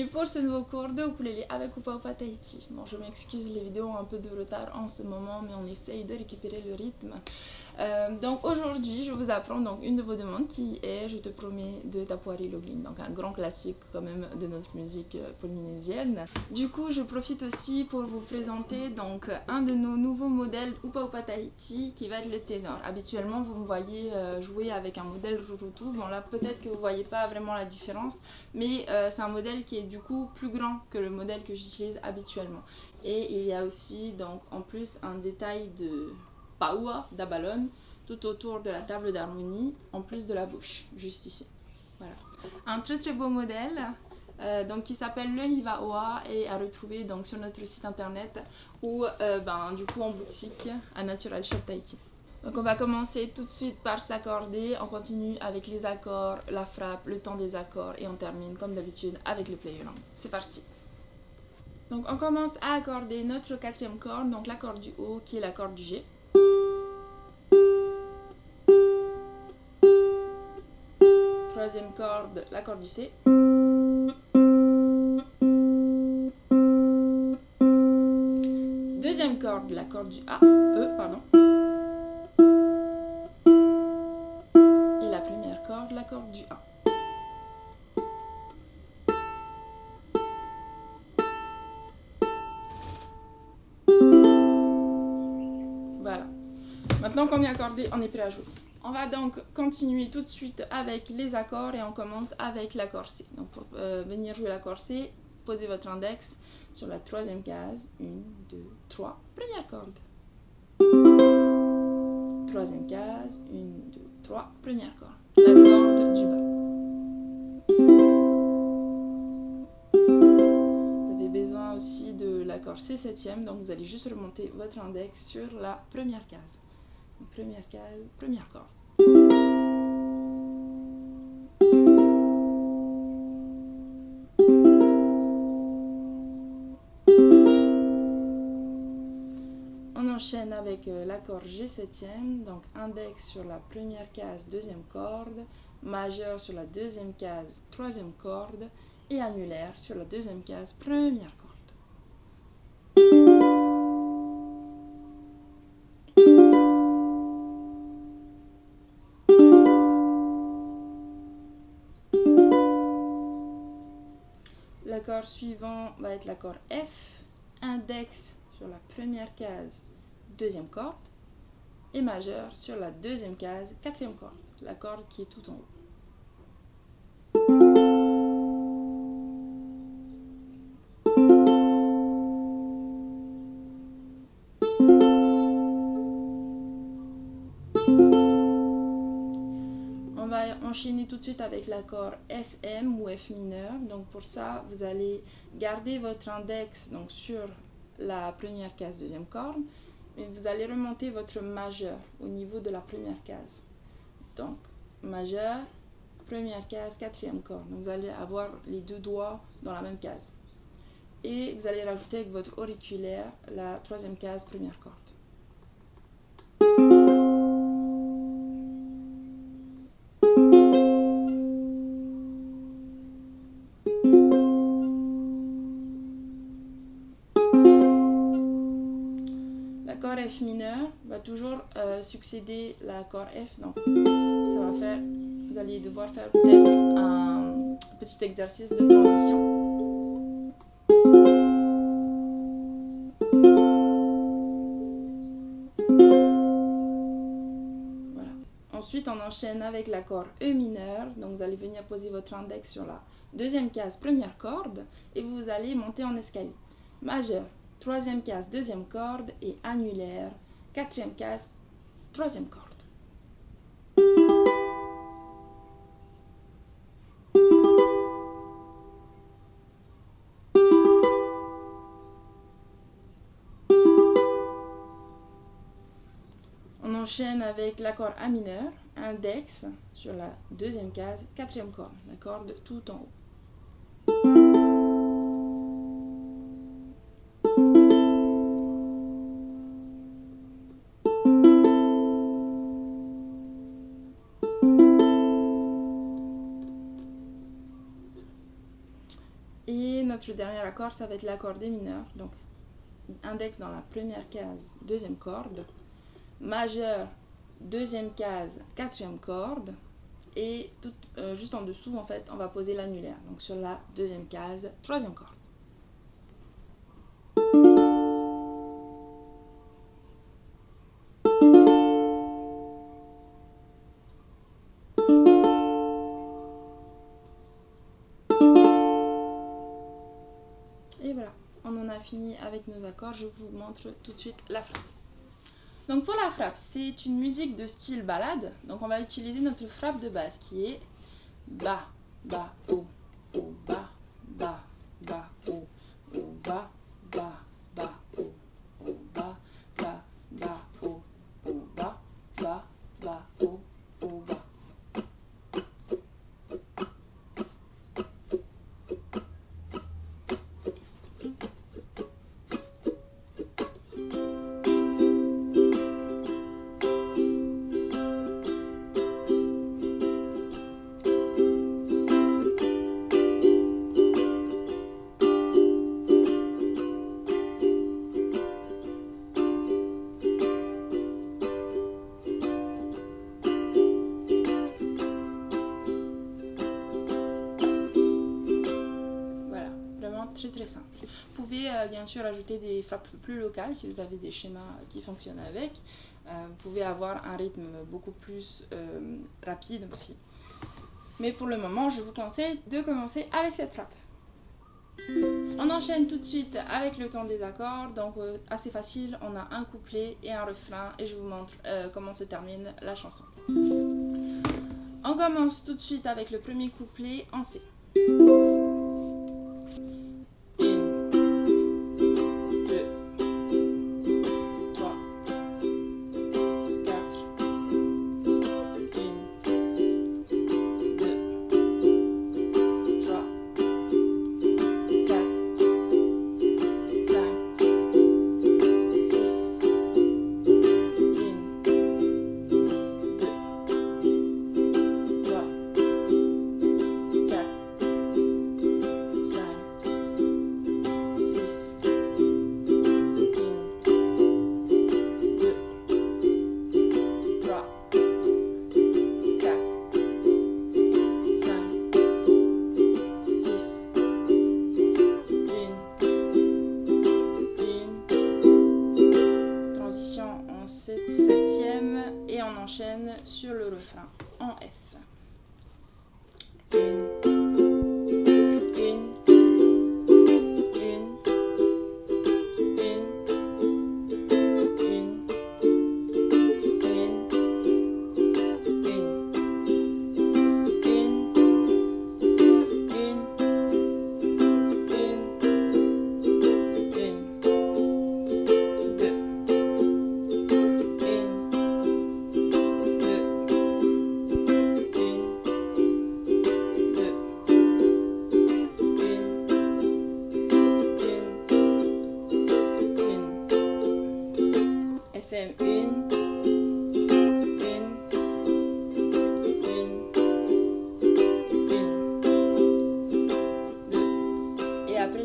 Bienvenue pour ce nouveau cours de ukulélé avec Upa Upa Tahiti. Bon, je m'excuse, les vidéos ont un peu de retard en ce moment, mais on essaye de récupérer le rythme. Donc aujourd'hui, je vous apprends donc une de vos demandes qui est Je te promets de Tapuari Login, donc un grand classique quand même de notre musique polynésienne. Du coup, je profite aussi pour vous présenter donc un de nos nouveaux modèles Upa Upa Tahiti qui va être le ténor. Habituellement, vous me voyez jouer avec un modèle Rurutu. Bon là, peut-être que vous voyez pas vraiment la différence, mais c'est un modèle qui est du coup plus grand que le modèle que j'utilise habituellement. Et il y a aussi donc en plus un détail de paua d'abalone tout autour de la table d'harmonie, en plus de la bouche, juste ici. Voilà. Un très très beau modèle donc, qui s'appelle le Hivaoa et à retrouver donc, sur notre site internet ou du coup en boutique à Natural Shop Tahiti. Donc on va commencer tout de suite par s'accorder, on continue avec les accords, la frappe, le temps des accords et on termine comme d'habitude avec le play along. C'est parti. Donc on commence à accorder notre quatrième corde, donc l'accord du haut qui est l'accord du G. Troisième corde, l'accord du C. Deuxième corde, l'accord du A, pardon. Et la première corde, l'accord du A. Voilà. Maintenant qu'on est accordé, on est prêt à jouer. On va donc continuer tout de suite avec les accords et on commence avec l'accord C. Donc pour venir jouer l'accord C, posez votre index sur la troisième case. 1, 2, 3. Première corde. Troisième case. 1, 2, 3. Première corde. La corde du bas. Vous avez besoin aussi de l'accord C septième, donc vous allez juste remonter votre index sur la première case. Donc, première case, première corde. On enchaîne avec l'accord G septième, donc index sur la première case, deuxième corde, majeur sur la deuxième case, troisième corde, et annulaire sur la deuxième case, première corde. L'accord suivant va être l'accord F, index sur la première case, deuxième corde, et majeur sur la deuxième case, quatrième corde, la corde qui est tout en haut. On va enchaîner tout de suite avec l'accord FM ou F mineur. Donc pour ça, vous allez garder votre index donc sur la première case, deuxième corde, mais vous allez remonter votre majeur au niveau de la première case. Donc majeur, première case, quatrième corde. Donc vous allez avoir les deux doigts dans la même case. Et vous allez rajouter avec votre auriculaire la troisième case, première corde. L'accord F mineur va toujours succéder l'accord F, donc ça va faire, vous allez devoir faire peut-être un petit exercice de transition. Voilà. Ensuite, on enchaîne avec l'accord E mineur, donc vous allez venir poser votre index sur la deuxième case, première corde, et vous allez monter en escalier. Majeur, troisième case, deuxième corde, et annulaire, quatrième case, troisième corde. On enchaîne avec l'accord A mineur, index sur la deuxième case, quatrième corde, la corde tout en haut. Et notre dernier accord, ça va être l'accord D mineur. Donc, index dans la première case, deuxième corde. Majeur, deuxième case, quatrième corde. Et tout, juste en dessous, en fait, on va poser l'annulaire. Donc, sur la deuxième case, troisième corde. Et voilà, on en a fini avec nos accords. Je vous montre tout de suite la frappe. Donc pour la frappe, c'est une musique de style ballade. Donc on va utiliser notre frappe de base qui est bas, bas, haut, haut, bas, bas, bas, haut, haut, bas, bas, bas, haut, haut, bas, bas, bas, haut, haut, bas, bas, bas, haut, haut, bas. Très simple. Vous pouvez bien sûr ajouter des frappes plus locales si vous avez des schémas qui fonctionnent avec. Vous pouvez avoir un rythme beaucoup plus rapide aussi. Mais pour le moment, je vous conseille de commencer avec cette frappe. On enchaîne tout de suite avec le temps des accords. Donc assez facile, on a un couplet et un refrain et je vous montre comment se termine la chanson. On commence tout de suite avec le premier couplet en C. Sur le refrain en F.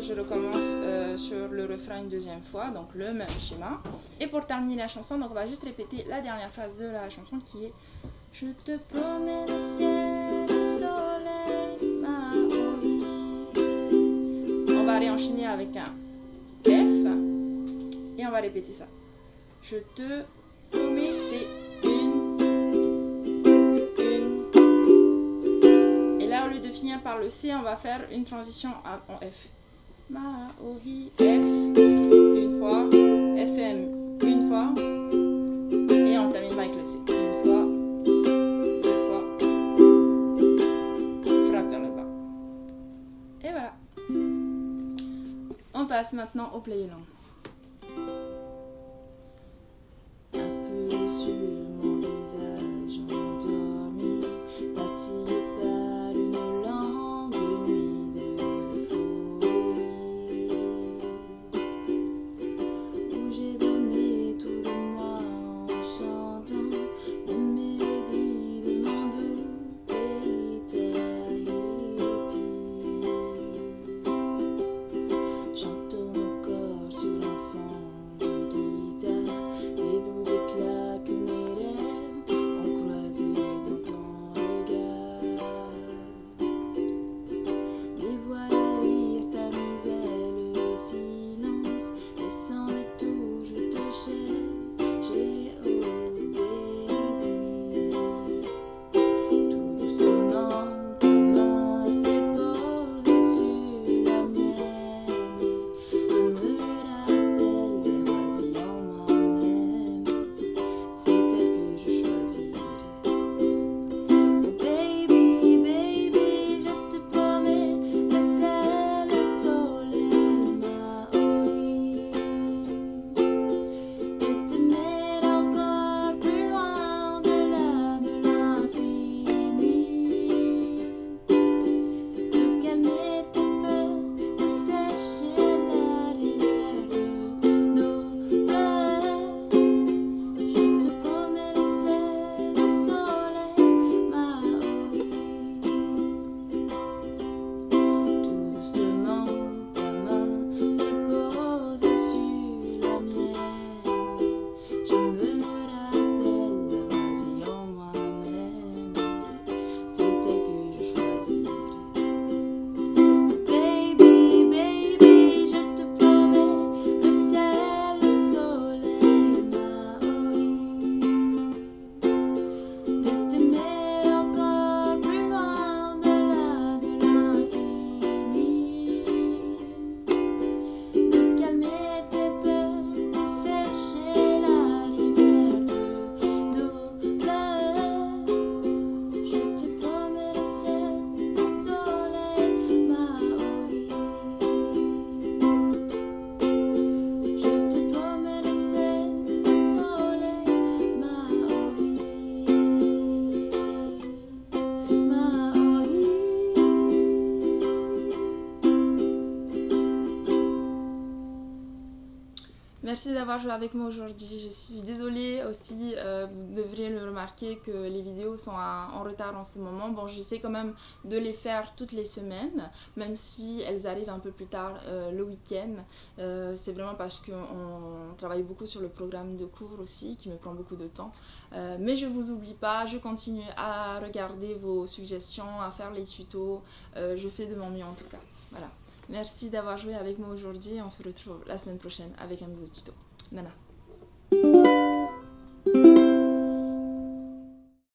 Je recommence sur le refrain une deuxième fois, donc le même schéma. Et pour terminer la chanson, donc on va juste répéter la dernière phrase de la chanson qui est « Je te promets le ciel, le soleil, ma vie ». On va réenchaîner avec un F et on va répéter ça. Je te promets, c'est une. Et là, au lieu de finir par le C, on va faire une transition en F. Maori, F, une fois, FM, une fois, et on terminera avec le C. Une fois, deux fois, frappe vers le bas. Et voilà. On passe maintenant au play long. Merci d'avoir joué avec moi aujourd'hui. Je suis désolée aussi, vous devriez le remarquer que les vidéos sont en retard en ce moment. Bon, j'essaie quand même de les faire toutes les semaines, même si elles arrivent un peu plus tard le week-end. C'est vraiment parce qu'on travaille beaucoup sur le programme de cours aussi, qui me prend beaucoup de temps. Mais je vous oublie pas, je continue à regarder vos suggestions, à faire les tutos. Je fais de mon mieux en tout cas. Voilà. Merci d'avoir joué avec moi aujourd'hui. On se retrouve la semaine prochaine avec un nouveau tuto. Nana.